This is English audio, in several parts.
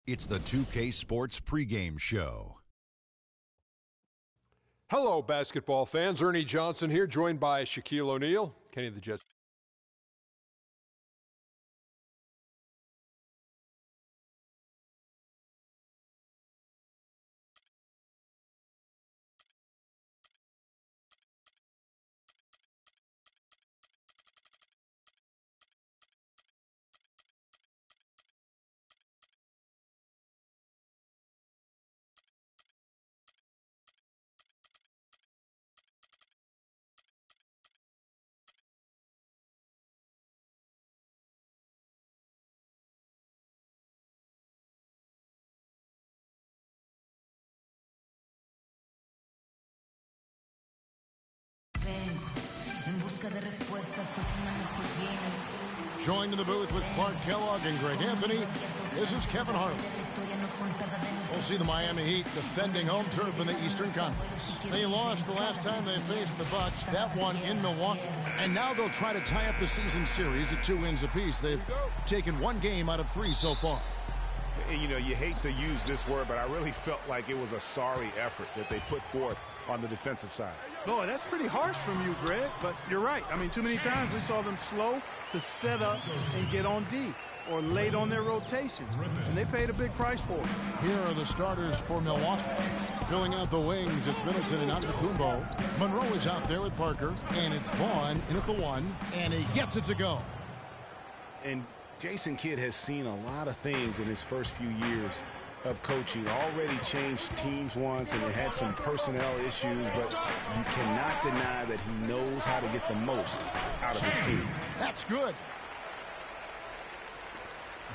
It's the 2K Sports pregame show. Hello, basketball fans. Ernie Johnson here, joined by Shaquille O'Neal, Kenny the Jets. Joined in the booth with Clark Kellogg and Greg Anthony, this is Kevin Harlan. We'll see the Miami Heat defending home turf in the Eastern Conference. They lost the last time they faced the Bucks, that one in Milwaukee. And now they'll try to tie up the season series at 2 wins apiece. They've taken 1 game out of 3 so far. You know, you hate to use this word, but I really felt like it was a sorry effort that they put forth on the defensive side. Boy, that's pretty harsh from you, Greg, but you're right. I mean, too many times we saw them slow to set up and get on D or late on their rotations, and they paid a big price for it. Here are the starters for Milwaukee. Filling out the wings, it's Middleton and Antetokounmpo. Monroe is out there with Parker, and it's Vaughn in at the 1, and he gets it to go. And Jason Kidd has seen a lot of things in his first few years of coaching. Already changed teams once, and they had some personnel issues, but you cannot deny that he knows how to get the most out of his team. That's good.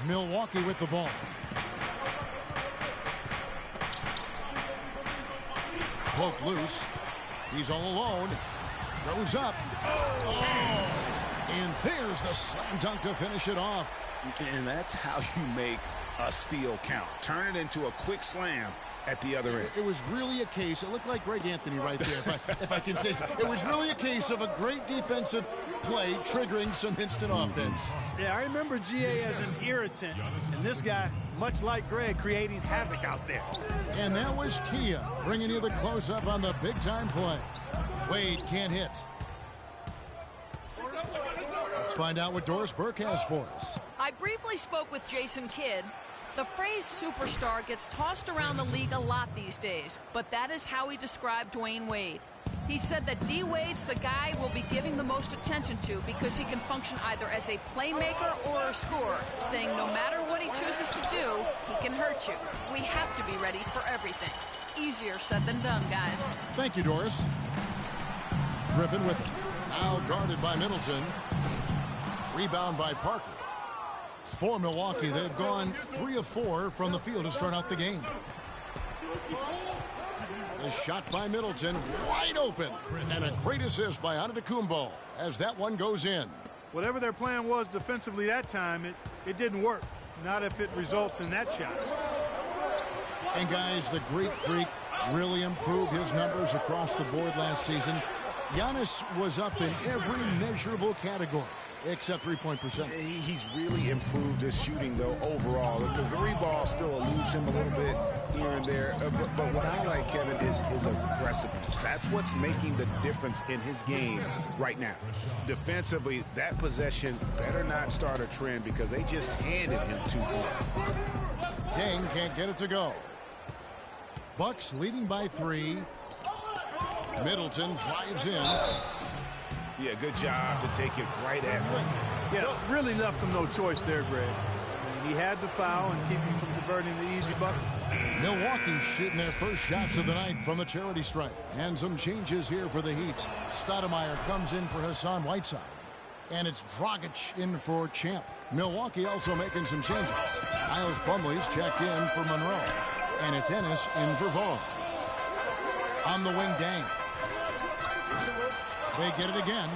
Milwaukee with the ball. Poked loose. He's all alone. Goes up. Oh! And there's the slam dunk to finish it off. And that's how you make a steal count. Turn it into a quick slam at the other end. It was really a case, it looked like Greg Anthony right there, if I can say so. It was really a case of a great defensive play triggering some instant offense. Yeah, I remember GA as an irritant, and this guy, much like Greg, creating havoc out there. And that was Kia bringing you the close-up on the big-time play. Wade can't hit. Let's find out what Doris Burke has for us. I briefly spoke with Jason Kidd. The phrase superstar gets tossed around the league a lot these days, but that is how he described Dwayne Wade. He said that D. Wade's the guy we'll be giving the most attention to because he can function either as a playmaker or a scorer, saying no matter what he chooses to do, he can hurt you. We have to be ready for everything. Easier said than done, guys. Thank you, Doris. Griffin with it. Now guarded by Middleton. Rebound by Parker. For Milwaukee, they've gone 3 of 4 from the field to start out the game. The shot by Middleton, wide open. And a great assist by Antetokounmpo as that one goes in. Whatever their plan was defensively that time, it didn't work. Not if it results in that shot. And guys, the Greek Freak really improved his numbers across the board last season. Giannis was up in every measurable category except three-point percentage. He's really improved his shooting, though, overall. The three ball still eludes him a little bit here and there. But what I like, Kevin, is his aggressiveness. That's what's making the difference in his game right now. Defensively, that possession better not start a trend because they just handed him 2 points. Deng can't get it to go. Bucks leading by 3. Middleton drives in. Yeah, good job to take it right at them. Yeah, really left him no choice there, Greg. He had to foul and keep him from converting the easy bucket. Milwaukee shooting their first shots of the night from the charity stripe. And some changes here for the Heat. Stoudemire comes in for Hassan Whiteside. And it's Dragic in for Champ. Milwaukee also making some changes. Miles Plumlee's checked in for Monroe. And it's Ennis in for Vaughn. On the wing, Deng. They get it again.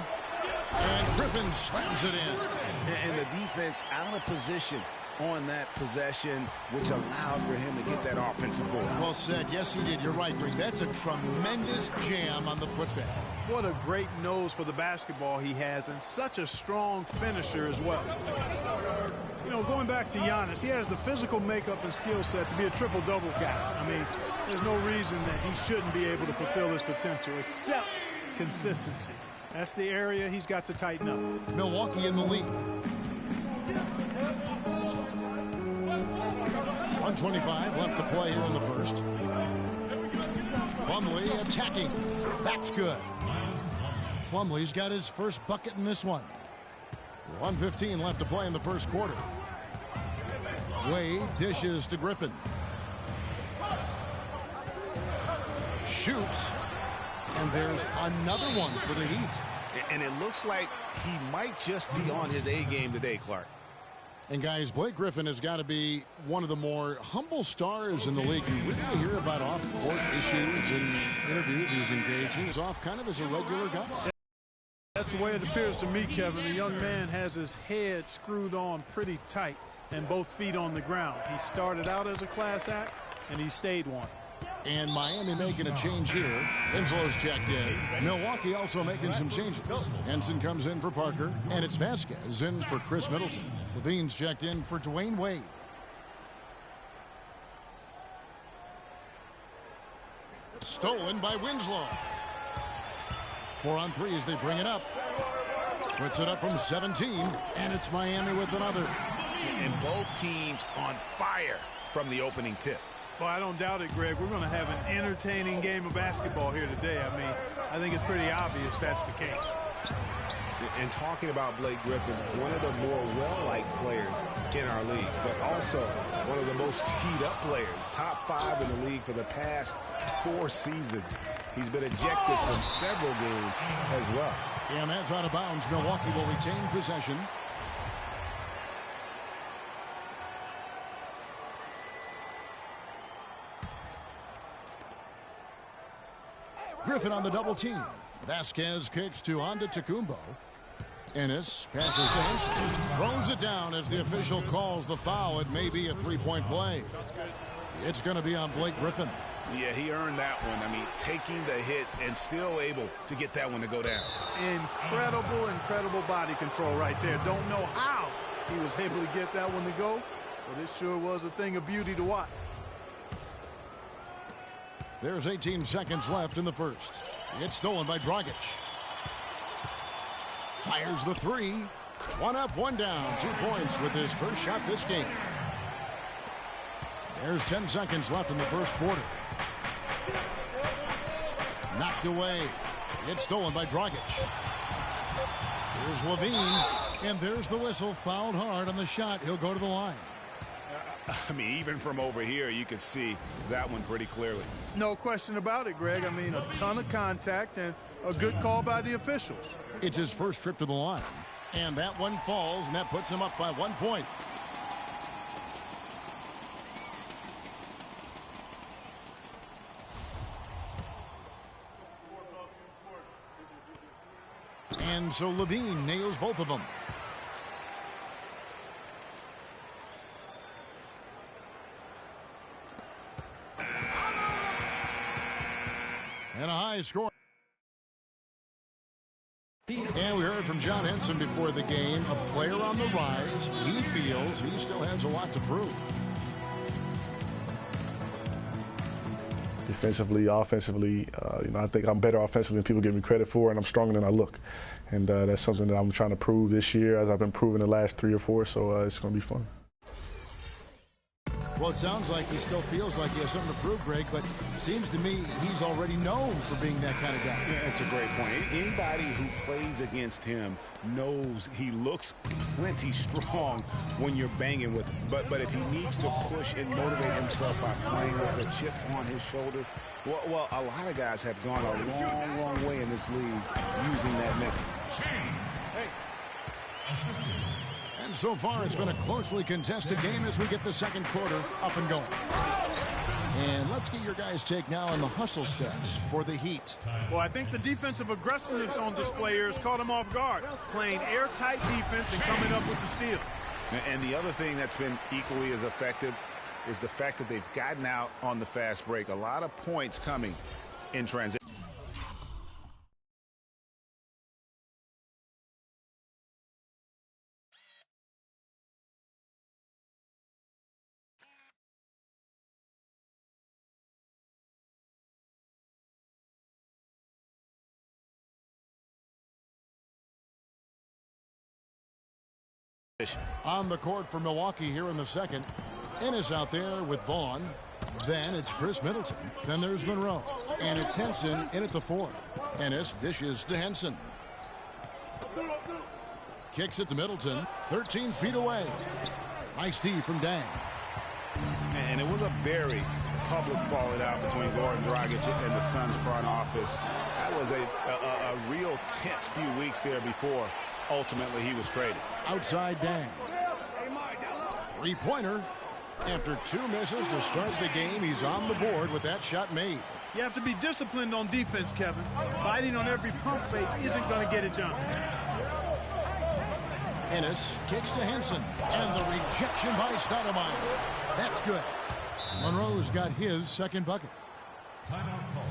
And Griffin slams it in. And the defense out of position on that possession, which allowed for him to get that offensive board. Well said. Yes, he did. You're right, Greg. That's a tremendous jam on the putback. What a great nose for the basketball he has, and such a strong finisher as well. You know, going back to Giannis, he has the physical makeup and skill set to be a triple-double guy. I mean, there's no reason that he shouldn't be able to fulfill his potential, except consistency. That's the area he's got to tighten up. Milwaukee in the lead. 1:25 left to play here in the first. Plumlee attacking. That's good. Plumlee's got his first bucket in this one. 1:15 left to play in the first quarter. Wade dishes to Griffin. Shoots. And there's another one for the Heat. And it looks like he might just be on his A game today, Clark. And guys, Blake Griffin has got to be one of the more humble stars in the league. You really hear about off-court issues and interviews he's engaging. He's off kind of as a regular guy. That's the way it appears to me, Kevin. The young man has his head screwed on pretty tight and both feet on the ground. He started out as a class act, and he stayed one. And Miami making a change here. Inflo's checked in. Milwaukee also making some changes. Henson comes in for Parker, and it's Vasquez in for Chris Middleton. Levine's checked in for Dwayne Wade. Stolen by Winslow. 4 on 3 as they bring it up. Puts it up from 17, and it's Miami with another. And both teams on fire from the opening tip. Well, I don't doubt it, Greg. We're going to have an entertaining game of basketball here today. I mean, I think it's pretty obvious that's the case. And talking about Blake Griffin, one of the more well-liked players in our league, but also one of the most teed-up players, top 5 in the league for the past 4 seasons. He's been ejected from several games as well. And that's out of bounds. Milwaukee will retain possession. Griffin on the double team. Vasquez kicks to Antetokounmpo. Ennis passes to Henson. Throws it down as the official calls the foul. It may be a three-point play. It's going to be on Blake Griffin. Yeah, he earned that one. I mean, taking the hit and still able to get that one to go down. Incredible body control right there. Don't know how he was able to get that one to go, but it sure was a thing of beauty to watch. There's 18 seconds left in the first. It's stolen by Dragic. Fires the three. 1 up, 1 down. 2 points with his first shot this game. There's 10 seconds left in the first quarter. Knocked away. It's stolen by Dragic. Here's Levine. And there's the whistle. Fouled hard on the shot. He'll go to the line. I mean, even from over here, you can see that one pretty clearly. No question about it, Greg. I mean, a ton of contact and a good call by the officials. It's his first trip to the line. And that one falls, and that puts him up by 1 point. And so Levine nails both of them. And a high score. And we heard from John Henson before the game, a player on the rise. He feels he still has a lot to prove. Defensively, offensively, I think I'm better offensively than people give me credit for, and I'm stronger than I look. And that's something that I'm trying to prove this year, as I've been proving the last 3 or 4, so it's going to be fun. Well, it sounds like he still feels like he has something to prove, Greg, but it seems to me he's already known for being that kind of guy. Yeah, that's a great point. Anybody who plays against him knows he looks plenty strong when you're banging with him. But if he needs to push and motivate himself by playing with a chip on his shoulder, well, a lot of guys have gone a long way in this league using that method. And so far, it's been a closely contested game as we get the second quarter up and going. And let's get your guys' take now on the hustle steps for the Heat. Well, I think the defensive aggressiveness on display here has caught him off guard, playing airtight defense and coming up with the steal. And the other thing that's been equally as effective is the fact that they've gotten out on the fast break. A lot of points coming in transition. On the court for Milwaukee here in the second. Ennis out there with Vaughn. Then it's Chris Middleton. Then there's Monroe. And it's Henson in at the 4. Ennis dishes to Henson. Kicks it to Middleton. 13 feet away. Nice D from Dang. And it was a very public falling out between Goran Dragic and the Suns front office. That was a real tense few weeks there before ultimately he was traded. Outside Dang. Three-pointer. After 2 misses to start the game, he's on the board with that shot made. You have to be disciplined on defense, Kevin. Biting on every pump fake isn't going to get it done. Ennis kicks to Henson. And the rejection by Stoudemire. That's good. Monroe's got his second bucket. Timeout call.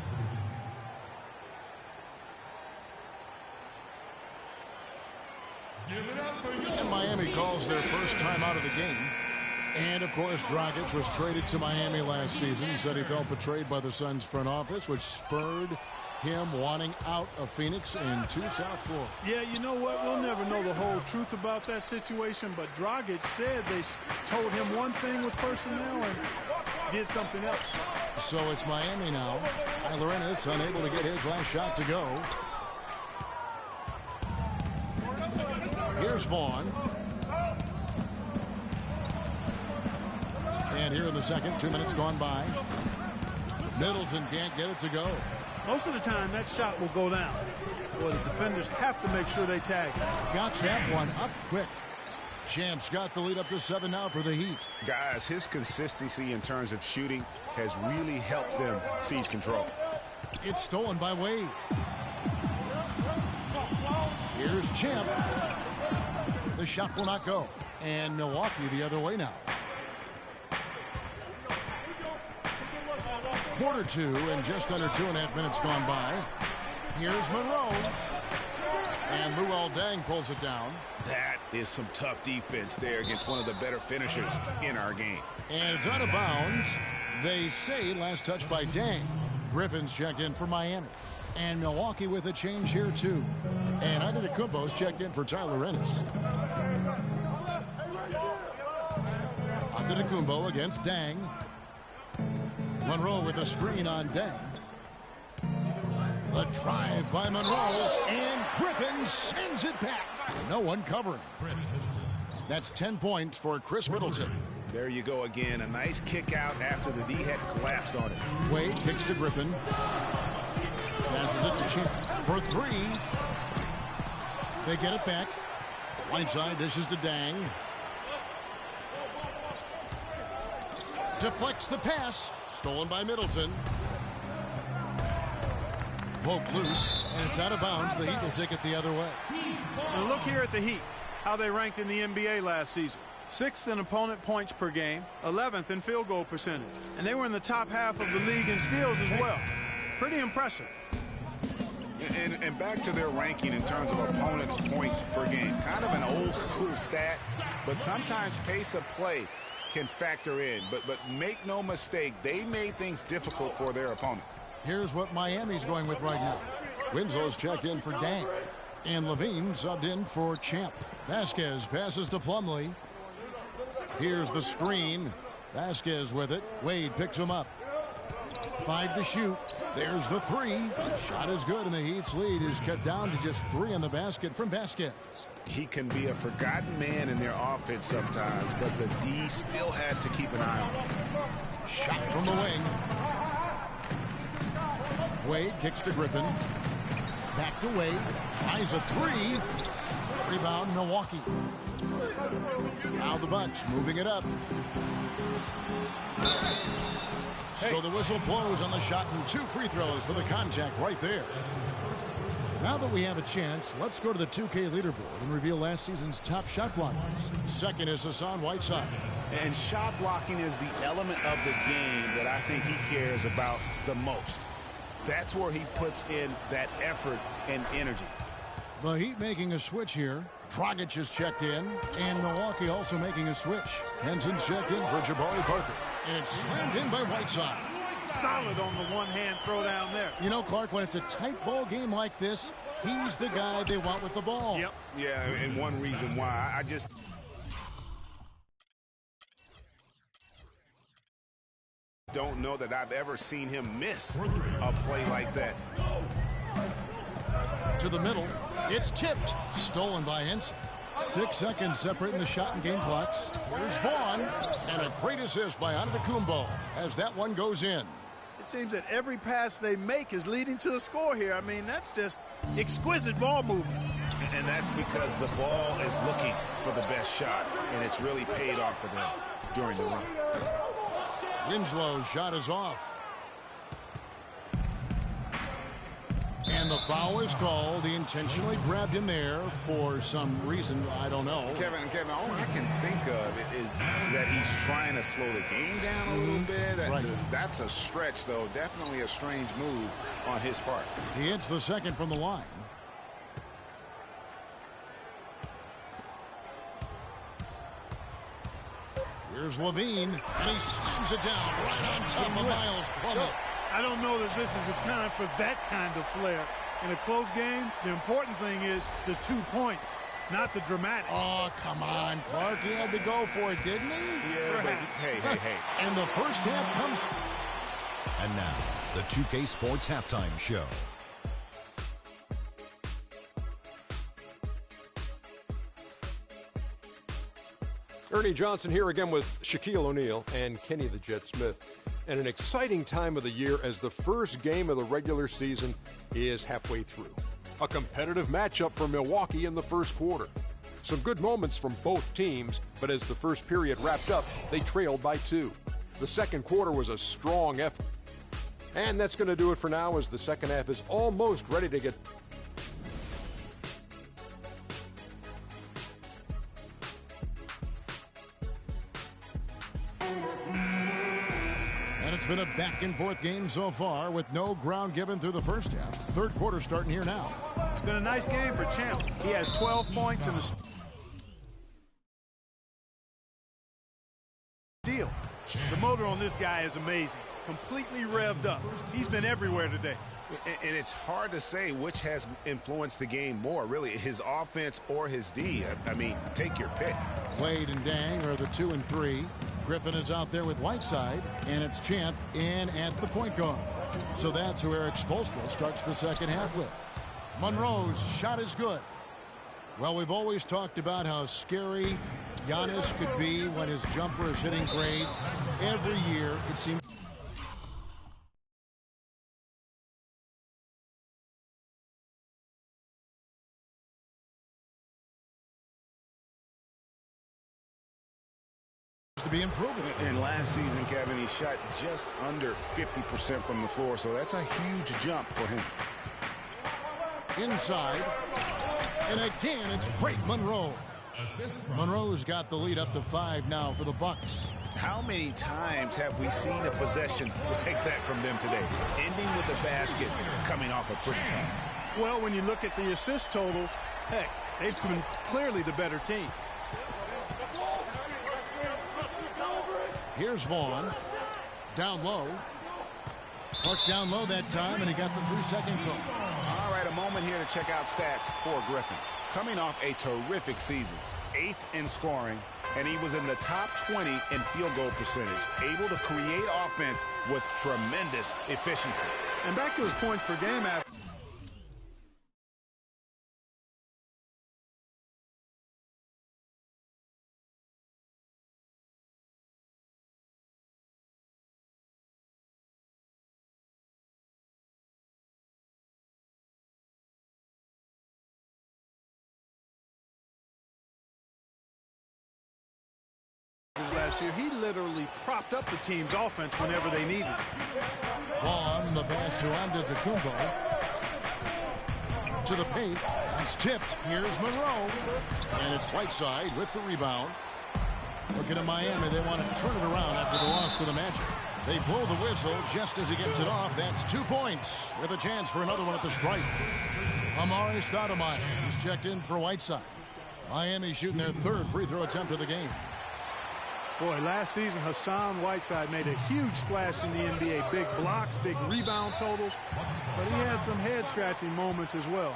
Give it up for you. And Miami calls their first time out of the game. And, of course, Dragic was traded to Miami last season. Said he felt betrayed by the Suns front office, which spurred him wanting out of Phoenix and to South Florida. Yeah, you know what? We'll never know the whole truth about that situation, but Dragic said they told him one thing with personnel and did something else. So it's Miami now. Tyler Ennis unable to get his last shot to go. Here's Vaughn. And here in the second, 2 minutes gone by. Middleton can't get it to go. Most of the time, that shot will go down. Well, the defenders have to make sure they tag him. Got that one up quick. Champs got the lead up to 7 now for the Heat. Guys, his consistency in terms of shooting has really helped them seize control. It's stolen by Wade. Here's Champ. The shot will not go. And Milwaukee the other way now. Quarter 2 and just under 2.5 minutes gone by. Here's Monroe. And Luol Deng pulls it down. That is some tough defense there against one of the better finishers in our game. And it's out of bounds. They say last touch by Deng. Griffin's checked in for Miami. And Milwaukee with a change here too. And Antetokounmpo's checked in for Tyler Ennis. Antetokounmpo against Deng. Monroe with a screen on Deng. The drive by Monroe. And Griffin sends it back. No one covering. That's 10 points for Chris Middleton. There you go again. A nice kick out after the D had collapsed on it. Wade kicks to Griffin. Passes it to Champ for 3. They get it back. Whiteside dishes to Deng. Deflects the pass. Stolen by Middleton. Poke loose. And it's out of bounds. The Heat will take it the other way. And look here at the Heat. How they ranked in the NBA last season. 6th in opponent points per game. 11th in field goal percentage. And they were in the top half of the league in steals as well. Pretty impressive. And back to their ranking in terms of opponents' points per game. Kind of an old school stat, but sometimes pace of play can factor in. But make no mistake, they made things difficult for their opponent. Here's what Miami's going with right now. Winslow's checked in for Deng. And Levine subbed in for Champ. Vasquez passes to Plumlee. Here's the screen. Vasquez with it. Wade picks him up. 5 to shoot. There's the 3. Shot is good, and the Heat's lead is cut down to just 3 in the basket from Vasquez. He can be a forgotten man in their offense sometimes, but the D still has to keep an eye on him. Shot from the wing. Wade kicks to Griffin. Back to Wade. Tries a 3. Rebound, Milwaukee. Now the Bucks moving it up. So the whistle blows on the shot and 2 free throws for the contact right there. Now that we have a chance, let's go to the 2K leaderboard and reveal last season's top shot blockers. Second is Hassan Whiteside. And shot blocking is the element of the game that I think he cares about the most. That's where he puts in that effort and energy. The Heat making a switch here. Dragic is checked in, and Milwaukee also making a switch. Henson's checked in for Jabari Parker. And it's slammed in by Whiteside. Solid on the one-hand throw down there. You know, Clark, when it's a tight ball game like this, he's the guy they want with the ball. Yep. Yeah, and one reason why. don't know that I've ever seen him miss a play like that. To the middle. It's tipped. Stolen by Henson. 6 seconds separating the shot and game clocks. Here's Vaughn. And a great assist by Antetokounmpo as that one goes in. It seems that every pass they make is leading to a score here. I mean, that's just exquisite ball movement. And that's because the ball is looking for the best shot, and it's really paid off for them during the run. Winslow's shot is off. And the foul is called. He intentionally grabbed him there for some reason. I don't know. Kevin, all I can think of is that he's trying to slow the game down a little bit. Right. That's a stretch, though. Definitely a strange move on his part. He hits the second from the line. Here's Levine, and he slams it down right on top of Miles Plumlee. I don't know that this is the time for that kind of flair. In a close game, the important thing is the 2 points, not the dramatics. Oh, come on, Clark. He had to go for it, didn't he? Yeah, but hey. And the first half comes. And now, the 2K Sports Halftime Show. Ernie Johnson here again with Shaquille O'Neal and Kenny the Jet Smith. And an exciting time of the year as the first game of the regular season is halfway through. A competitive matchup for Milwaukee in the first quarter. Some good moments from both teams, but as the first period wrapped up, they trailed by 2. The second quarter was a strong effort. And that's going to do it for now as the second half is almost ready to get... It's been a back-and-forth game so far with no ground given through the first half. Third quarter starting here now. It's been a nice game for Champ. He has 12 points in the deal. The motor on this guy is amazing. Completely revved up. He's been everywhere today. And it's hard to say which has influenced the game more, really, his offense or his D. I mean, take your pick. Wade and Dang are the 2 and 3. Griffin is out there with Whiteside, and it's Champ in at the point guard. So that's who Eric Spoelstra starts the second half with. Monroe's shot is good. Well, we've always talked about how scary Giannis could be when his jumper is hitting great. Every year, it seems to be improving. And last season, Kevin, he shot just under 50% from the floor, so that's a huge jump for him. Inside, and again, it's great Monroe. Monroe's got the lead up to 5 now for the Bucks. How many times have we seen a possession like that from them today, ending with a basket coming off a pretty pass? Well, when you look at the assist totals, heck, they've been clearly the better team. Here's Vaughn. Down low. Clark down low that time, and he got the 3-second goal. All right, a moment here to check out stats for Griffin. Coming off a terrific season, 8th in scoring, and he was in the top 20 in field goal percentage, able to create offense with tremendous efficiency. And back to his points per game average. Last year, he literally propped up the team's offense whenever they needed it. Vaughn, the pass to Antetokounmpo. To the paint. It's tipped. Here's Monroe. And it's Whiteside with the rebound. Looking at Miami, they want to turn it around after the loss to the Magic. They blow the whistle just as he gets it off. That's 2 points with a chance for another one at the stripe. Amari Stoudemire is checked in for Whiteside. Miami shooting their 3rd free throw attempt of the game. Boy, last season, Hassan Whiteside made a huge splash in the NBA. Big blocks, big rebound totals. But he had some head-scratching moments as well.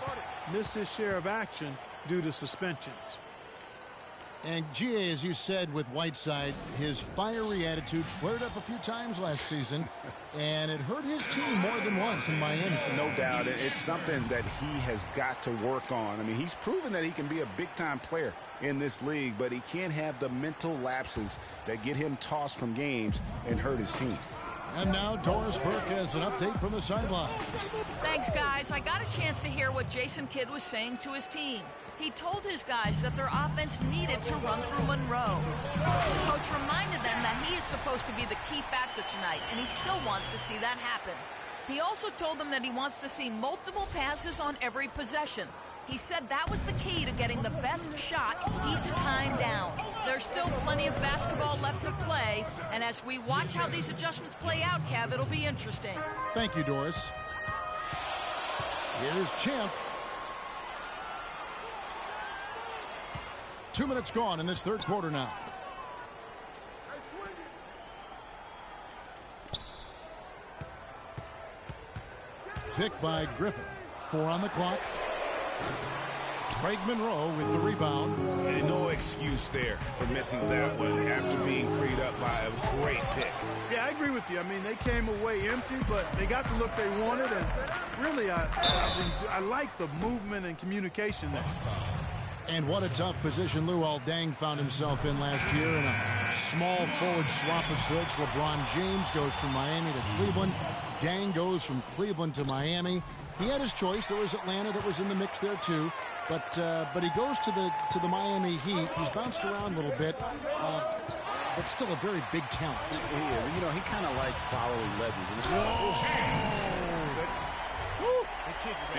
Missed his share of action due to suspensions. And GA, as you said with Whiteside, his fiery attitude flared up a few times last season, and it hurt his team more than once in Miami. No doubt. It's something that he has got to work on. I mean, he's proven that he can be a big-time player in this league, but he can't have the mental lapses that get him tossed from games and hurt his team. And now Doris Burke has an update from the sidelines. Thanks, guys. I got a chance to hear what Jason Kidd was saying to his team. He told his guys that their offense needed to run through Monroe. The coach reminded them that he is supposed to be the key factor tonight, and he still wants to see that happen. He also told them that he wants to see multiple passes on every possession. He said that was the key to getting the best shot each time down. There's still plenty of basketball left to play, and as we watch how these adjustments play out, Kev, it'll be interesting. Thank you, Doris. Here's Champ. 2 minutes gone in this third quarter now. Picked by Griffin. 4 on the clock. Craig Monroe with the rebound. And no excuse there for missing that one after being freed up by a great pick. Yeah, I agree with you. I mean, they came away empty, but they got the look they wanted, and really, I like the movement and communication there. And what a tough position Luol Deng found himself in last year in a small forward swap of sorts. LeBron James goes from Miami to Cleveland. Deng goes from Cleveland to Miami. He had his choice. There was Atlanta that was in the mix there too, but he goes to the Miami Heat. He's bounced around a little bit, but still a very big talent. He is. You know, he kind of likes following legends.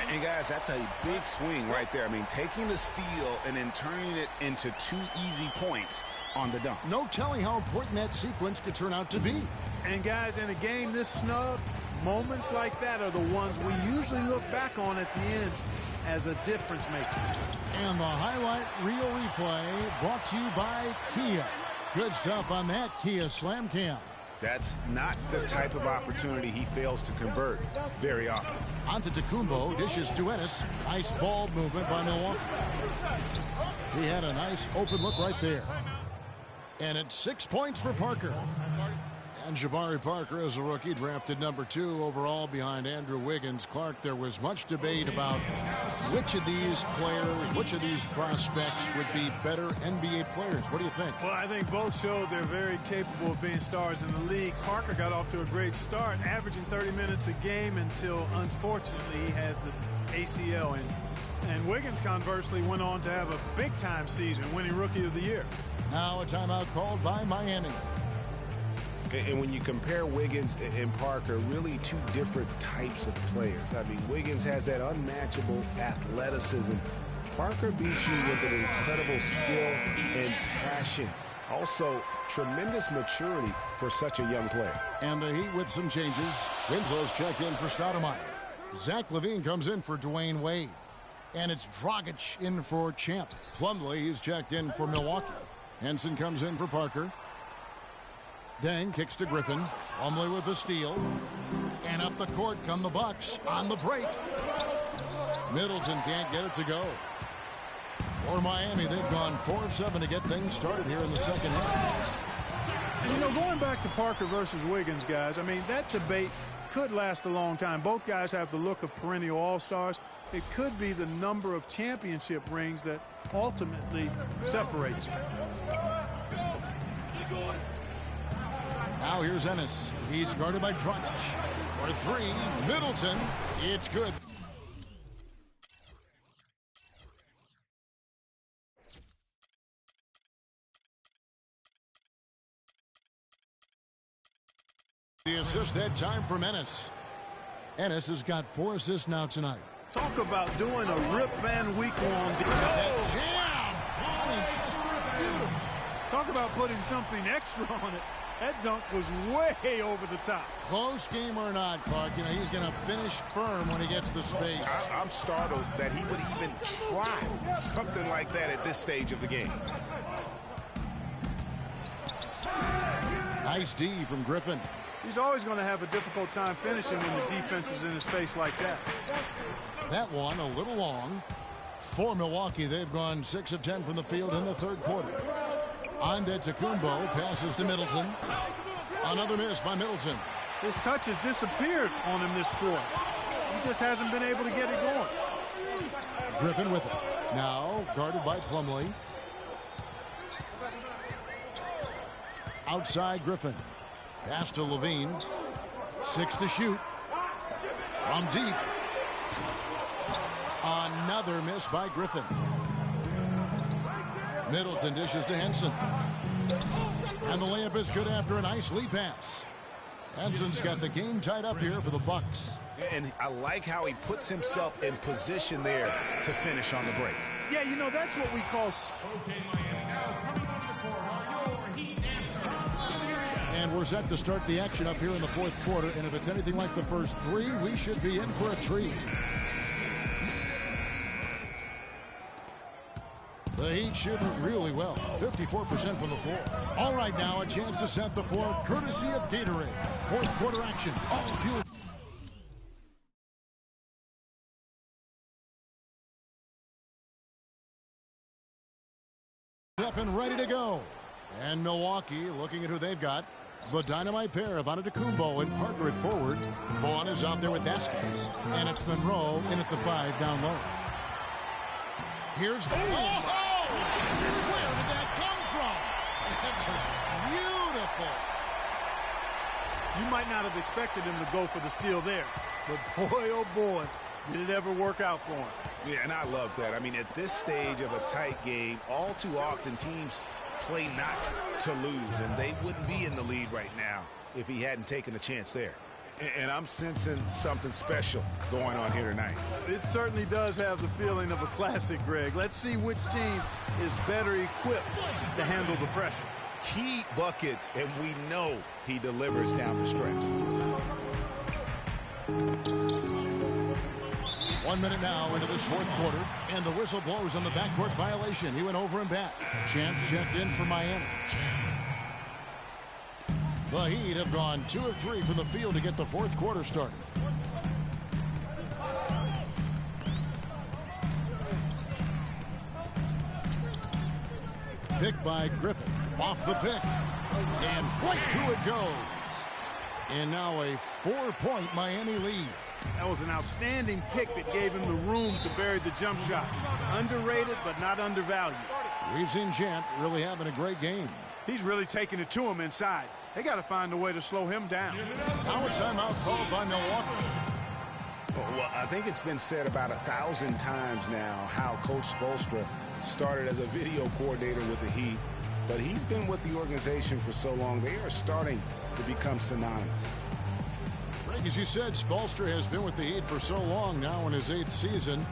And guys, that's a big swing right there. I mean, taking the steal and then turning it into 2 easy points on the dunk. No telling how important that sequence could turn out to be. And guys, in a game this snug, moments like that are the ones we usually look back on at the end as a difference maker. And the highlight reel replay brought to you by Kia. Good stuff on that Kia Slam Cam. That's not the type of opportunity he fails to convert very often. Antetokounmpo dishes to Ennis. Nice ball movement by Milwaukee. He had a nice open look right there. And it's 6 points for Parker. And Jabari Parker is a rookie, drafted number 2 overall behind Andrew Wiggins. Clark, there was much debate about which of these players, which of these prospects would be better NBA players. What do you think? Well, I think both showed they're very capable of being stars in the league. Parker got off to a great start, averaging 30 minutes a game until, unfortunately, he had the ACL. And Wiggins, conversely, went on to have a big-time season, winning Rookie of the Year. Now a timeout called by Miami. And when you compare Wiggins and Parker, really 2 different types of players. I mean, Wiggins has that unmatchable athleticism. Parker beats you with an incredible skill and passion. Also, tremendous maturity for such a young player. And the Heat with some changes. Winslow's checked in for Stoudemire. Zach LaVine comes in for Dwayne Wade. And it's Dragic in for Champ. Plumlee, he's checked in for Milwaukee. Henson comes in for Parker. Deng kicks to Griffin. Plumlee with the steal. And up the court come the Bucks on the break. Middleton can't get it to go. For Miami, they've gone 4 of 7 to get things started here in the second half. And, you know, going back to Parker versus Wiggins, guys, I mean, that debate could last a long time. Both guys have the look of perennial all-stars. It could be the number of championship rings that ultimately separates them. Now here's Ennis. He's guarded by Dragic. For 3, Middleton. It's good. The assist that time from Ennis. Ennis has got 4 assists now tonight. Talk about doing a Rip Van Winkle on That jam! Oh, beautiful. Talk about putting something extra on it. That dunk was way over the top. Close game or not, Clark, you know, he's going to finish firm when he gets the space. I'm startled that he would even try something like that at this stage of the game. Nice D from Griffin. He's always going to have a difficult time finishing when the defense is in his face like that. That one a little long. For Milwaukee, they've gone 6 of 10 from the field in the third quarter. Antetokounmpo passes to Middleton. Another miss by Middleton. His touch has disappeared on him this quarter. He just hasn't been able to get it going. Griffin with it. Now guarded by Plumlee. Outside Griffin. Pass to Levine. 6 to shoot. From deep. Another miss by Griffin. Middleton dishes to Henson. And the layup is good after a nice lead pass. Henson's got the game tied up here for the Bucks. And I like how he puts himself in position there to finish on the break. Yeah, you know, that's what we call... Okay, Miami, now coming on the court are your Heat dancers. And we're set to start the action up here in the fourth quarter. And if it's anything like the first 3, we should be in for a treat. The Heat shooting really well. 54% from the floor. All right, now a chance to set the floor courtesy of Gatorade. Fourth quarter action. All fuel. Up and ready to go. And Milwaukee looking at who they've got. The dynamite pair of Antetokounmpo and Parker at forward. Vaughn is out there with Vasquez. And it's Monroe in at the 5 down low. Here's... Where did that come from? That was beautiful. You might not have expected him to go for the steal there. But boy, oh boy, did it ever work out for him. Yeah, and I love that. I mean, at this stage of a tight game, all too often teams play not to lose, and they wouldn't be in the lead right now if he hadn't taken a chance there. And I'm sensing something special going on here tonight. It certainly does have the feeling of a classic, Greg. Let's see which team is better equipped to handle the pressure. Key buckets, and we know he delivers down the stretch. 1 minute now into this fourth quarter, and the whistle blows on the backcourt violation. He went over and back. Chance checked in for Miami. The Heat have gone 2 of 3 from the field to get the fourth quarter started. Pick by Griffin. Off the pick. And right through it goes. And now a 4-point Miami lead. That was an outstanding pick that gave him the room to bury the jump shot. Underrated, but not undervalued. We've seen Champ really having a great game. He's really taking it to him inside. They got to find a way to slow him down. Now a timeout called by Milwaukee. Well, I think it's been said about 1,000 times now how Coach Spoelstra started as a video coordinator with the Heat, but he's been with the organization for so long, they are starting to become synonymous. Greg, as you said, Spoelstra has been with the Heat for so long now in his 8th season.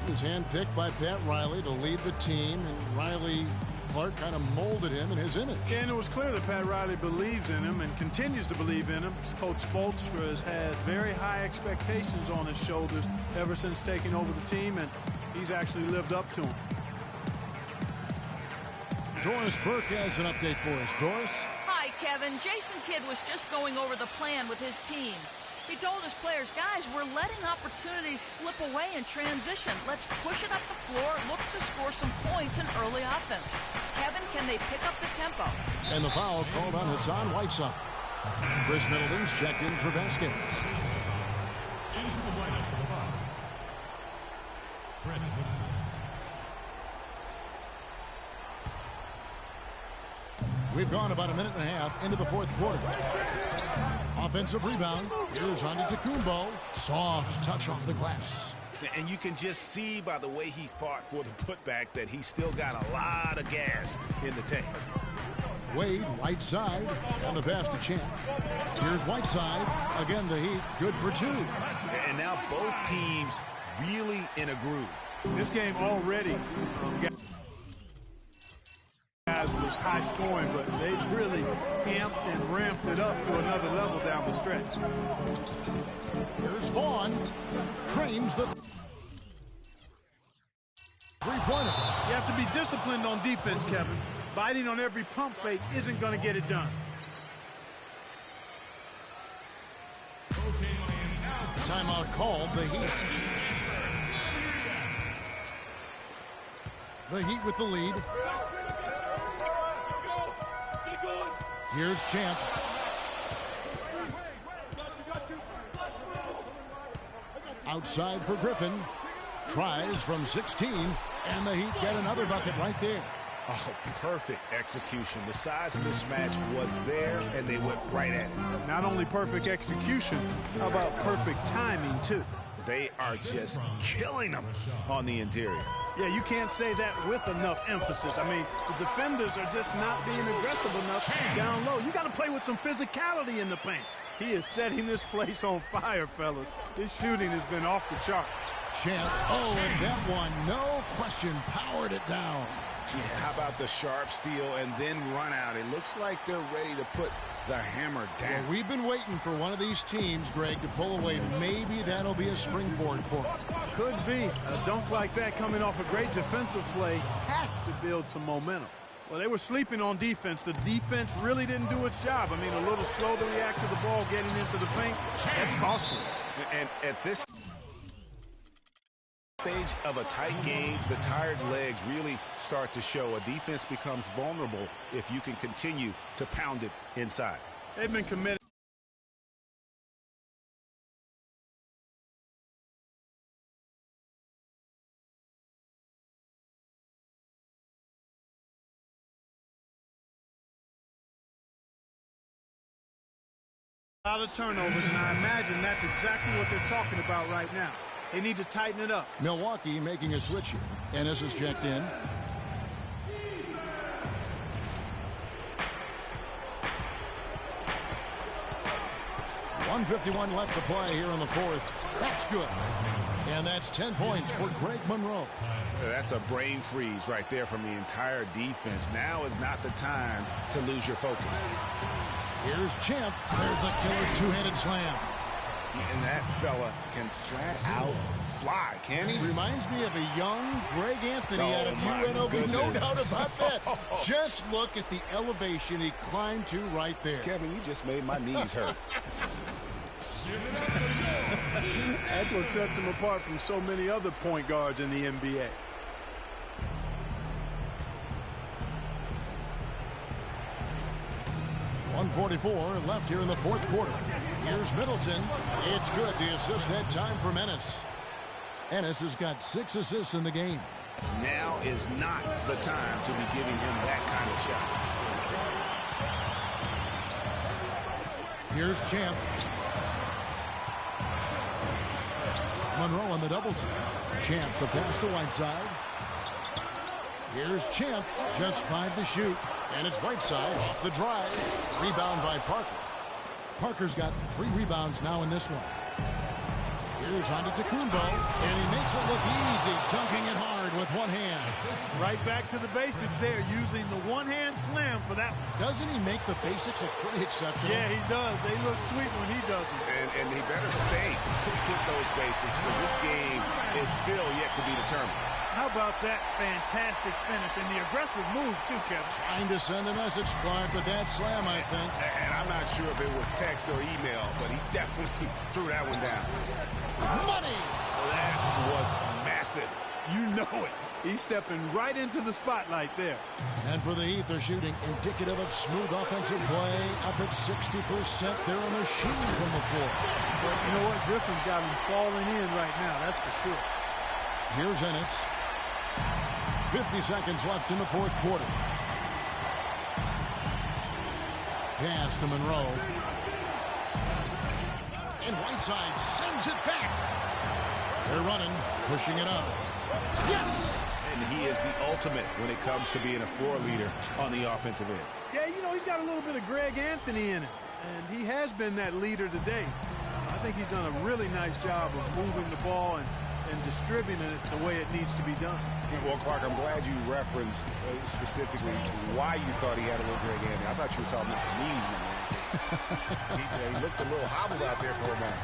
He was handpicked by Pat Riley to lead the team, and Riley Clark kind of molded him in his image. And it was clear that Pat Riley believes in him and continues to believe in him. Coach Spoelstra has had very high expectations on his shoulders ever since taking over the team, and he's actually lived up to them. Doris Burke has an update for us. Doris? Hi, Kevin. Jason Kidd was just going over the plan with his team. He told his players, guys, we're letting opportunities slip away in transition. Let's push it up the floor, look to score some points in early offense. Kevin, can they pick up the tempo? And the foul called on Hassan Whiteside. Chris Middleton's checked in for Vasquez. Into the lineup for the Bucks. Chris Middleton. We've gone about a minute and a half into the fourth quarter. Offensive rebound. Here's Antetokounmpo. Soft touch off the glass. And you can just see by the way he fought for the putback that he's still got a lot of gas in the tank. Wade, right side, and the pass to Champ. Here's Whiteside. Again, the Heat, good for 2. And now both teams really in a groove. This game already guys was high scoring, but they've really amped and ramped it up to another level down the stretch. Here's Vaughn. Cranes the three-pointer. You have to be disciplined on defense, Kevin. Biting on every pump fake isn't going to get it done. Timeout called. The Heat The Heat with the lead. Here's Champ. Outside for Griffin. Tries from 16. And the Heat get another bucket right there. Oh, perfect execution. The size mismatch was there, and they went right at it. Not only perfect execution, how about perfect timing, too? They are just killing them on the interior. Yeah, you can't say that with enough emphasis. I mean, the defenders are just not being aggressive enough down low. You got to play with some physicality in the paint. He is setting this place on fire, fellas. His shooting has been off the charts. Champ, and that one, no question, powered it down. Yeah, how about the sharp steal and then run out? It looks like they're ready to put the hammer down. Well, we've been waiting for one of these teams, Greg, to pull away. Maybe that'll be a springboard for them. Could be. A dunk like that coming off a great defensive play has to build some momentum. Well, they were sleeping on defense. The defense really didn't do its job. I mean, a little slow to react to the ball getting into the paint. That's costly. And at this stage of a tight game, the tired legs really start to show. A defense becomes vulnerable if you can continue to pound it inside. They've been committed. A lot of turnovers, and I imagine that's exactly what they're talking about right now. They need to tighten it up. Milwaukee making a switch here. Ennis is checked in. .151 left to play here in the fourth. That's good. And that's 10 points for Greg Monroe. That's a brain freeze right there from the entire defense. Now is not the time to lose your focus. Here's Champ. There's the killer two-handed slam. And that fella can flat out fly, can he? Reminds me of a young Greg Anthony out of UNLV. No doubt about that. Just look at the elevation he climbed to right there. Kevin, you just made my knees hurt. That's what sets him apart from so many other point guards in the NBA. .144 left here in the fourth quarter. Here's Middleton. It's good. The assist that time from Ennis. Ennis has got 6 assists in the game. Now is not the time to be giving him that kind of shot. Here's Champ. Monroe on the double team. Champ the pass to Whiteside. Here's Champ. Just 5 to shoot. And it's Whiteside off the drive. Rebound by Parker. Parker's got 3 rebounds now in this one. Here's Antetokounmpo, and he makes it look easy, dunking it hard with one hand. Right back to the basics there, using the one-hand slam for that one. Doesn't he make the basics look pretty exceptional? Yeah, he does. They look sweet when he does them. And he better stay with those basics, because this game is still yet to be determined. How about that fantastic finish and the aggressive move, too, Kevin? Trying to send a message, Clark, with that slam, I think. And I'm not sure if it was text or email, but he definitely threw that one down. Money! That was massive. You know it. He's stepping right into the spotlight there. And for the Heat, they're shooting indicative of smooth offensive play. Up at 60%. They're a machine from the floor. But you know what? Griffin's got him falling in right now. That's for sure. Here's Ennis. 50 seconds left in the fourth quarter. Pass to Monroe. And Whiteside sends it back. They're running, pushing it up. Yes! And he is the ultimate when it comes to being a floor leader on the offensive end. Yeah, you know, he's got a little bit of Greg Anthony in it. And he has been that leader today. I think he's done a really nice job of moving the ball and distributing it the way it needs to be done. Well, Clark, I'm glad you referenced specifically why you thought he had a little Greg Anthony. I thought you were talking about the knees, my man. he looked a little hobbled out there for a moment.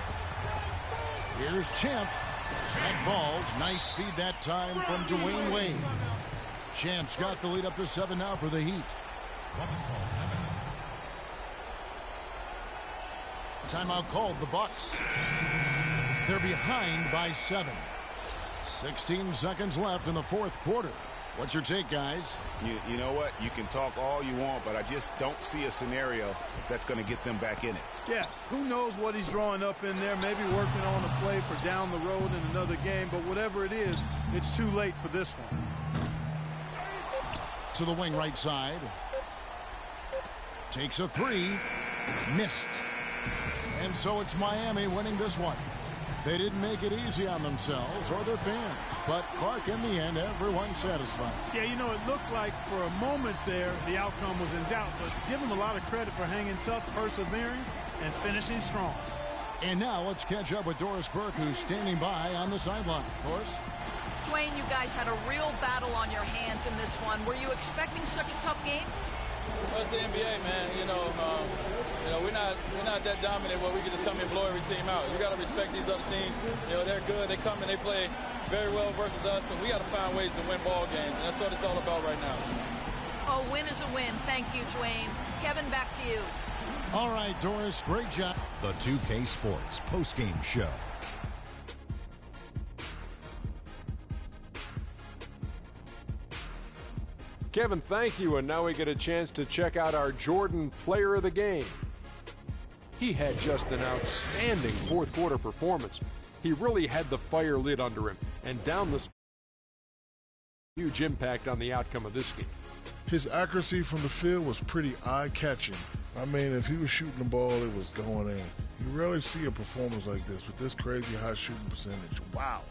Here's Champ. That falls. Nice feed that time from Dwayne Wade. Champ's got the lead up to 7 now for the Heat. Timeout called the Bucks. They're behind by 7. 16 seconds left in the fourth quarter. What's your take, guys? You know what? You can talk all you want, but I just don't see a scenario that's going to get them back in it. Yeah, who knows what he's drawing up in there, maybe working on a play for down the road in another game, but whatever it is, it's too late for this one. To the wing right side. Takes a three. Missed. And so it's Miami winning this one. They didn't make it easy on themselves or their fans, but Clark, in the end, everyone's satisfied. Yeah, you know, it looked like for a moment there the outcome was in doubt, but give him a lot of credit for hanging tough, persevering, and finishing strong. And now let's catch up with Doris Burke, who's standing by on the sideline. Doris? Dwayne, you guys had a real battle on your hands in this one. Were you expecting such a tough game? Well, it's the NBA, man. We're not that dominant where we can just come and blow every team out. You got to respect these other teams. They're good. They come and they play very well versus us, and we got to find ways to win ball games, and that's what it's all about right now. A win is a win. Thank you, Dwayne. Kevin, back to you. All right, Doris, great job. The 2K Sports postgame show. Kevin, thank you, and now we get a chance to check out our Jordan player of the game. He had just an outstanding fourth quarter performance. He really had the fire lit under him, and down the huge impact on the outcome of this game. His accuracy from the field was pretty eye-catching. I mean, if he was shooting the ball, it was going in. You rarely see a performance like this with this crazy high shooting percentage. Wow.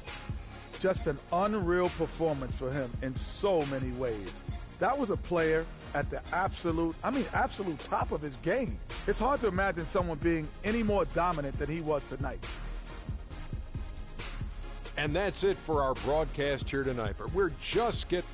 Just an unreal performance for him in so many ways. That was a player at the absolute top of his game. It's hard to imagine someone being any more dominant than he was tonight. And that's it for our broadcast here tonight. But we're just getting